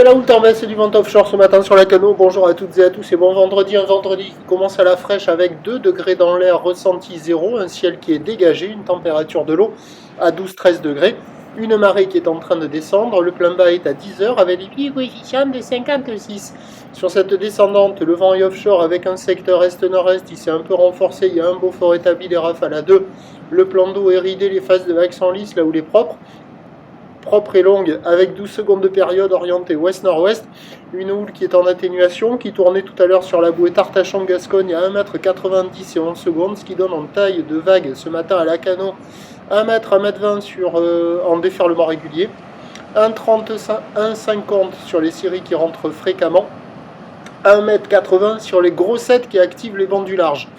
De la houle baisse du vent offshore ce matin sur la Cano. Bonjour à toutes et à tous et bon vendredi. Un vendredi qui commence à la fraîche avec 2 degrés dans l'air, ressenti 0, un ciel qui est dégagé, une température de l'eau à 12-13 degrés, une marée qui est en train de descendre. Le plein bas est à 10 heures avec des coefficients de 56. Sur cette descendante, le vent est offshore avec un secteur est-nord-est. Il s'est un peu renforcé. Il y a un beau fort établi, les rafales à 2. Le plan d'eau est ridé, les phases de vagues sont lisses là où il est propre et longue avec 12 secondes de période orientée ouest-nord-ouest, une houle qui est en atténuation, qui tournait tout à l'heure sur la bouée Tartachon-Gascogne à 1,90 m et 11 secondes, ce qui donne en taille de vague ce matin à la Cano 1 m sur, en déferlement régulier, 1,30 1,50 sur les séries qui rentrent fréquemment, 1,80 m sur les grossettes qui activent les bancs du large.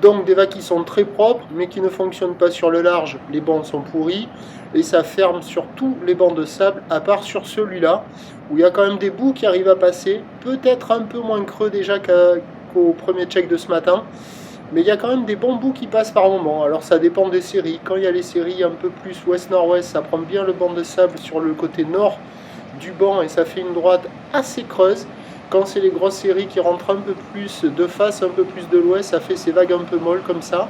Donc des vagues qui sont très propres, mais qui ne fonctionnent pas sur le large. Les bancs sont pourris, et ça ferme sur tous les bancs de sable, à part sur celui-là, où il y a quand même des bouts qui arrivent à passer, peut-être un peu moins creux déjà qu'au premier check de ce matin, mais il y a quand même des bons bouts qui passent par moment. Alors ça dépend des séries. Quand il y a les séries un peu plus ouest-nord-ouest, ça prend bien le banc de sable sur le côté nord du banc, et ça fait une droite assez creuse. Quand c'est les grosses séries qui rentrent un peu plus de face, un peu plus de l'ouest, ça fait ces vagues un peu molles comme ça.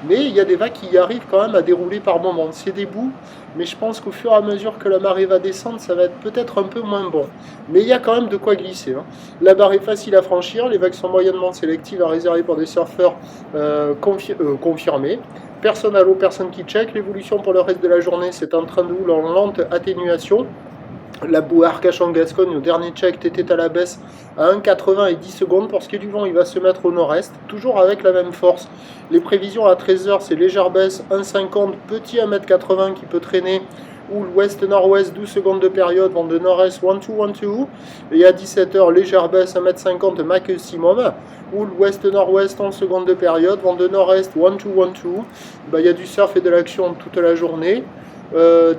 Mais il y a des vagues qui arrivent quand même à dérouler par moments. C'est des bouts, mais je pense qu'au fur et à mesure que la marée va descendre, ça va être peut-être un peu moins bon. Mais il y a quand même de quoi glisser. La barre est facile à franchir, les vagues sont moyennement sélectives à réserver pour des surfeurs confirmés. Personne à l'eau, personne qui check. L'évolution pour le reste de la journée, c'est un train de houle en lente atténuation. La bouée Arcachon-Gascogne, au dernier check, était à la baisse à 1,80 et 10 secondes. Pour ce qui est du vent, il va se mettre au nord-est, toujours avec la même force. Les prévisions à 13h, c'est légère baisse, 1,50, petit 1,80 m qui peut traîner, ou l'ouest-nord-ouest, 12 secondes de période, vent de nord-est, 1-2, 1-2. Et à 17h, légère baisse, 1,50 m maximum, ou l'ouest-nord-ouest, 11 secondes de période, vent de nord-est, 1-2, 1-2. Il y a du surf et de l'action toute la journée.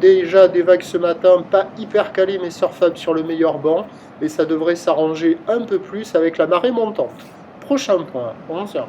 Déjà des vagues ce matin, pas hyper calées mais surfables sur le meilleur banc, et ça devrait s'arranger un peu plus avec la marée montante. Prochain point, 11h.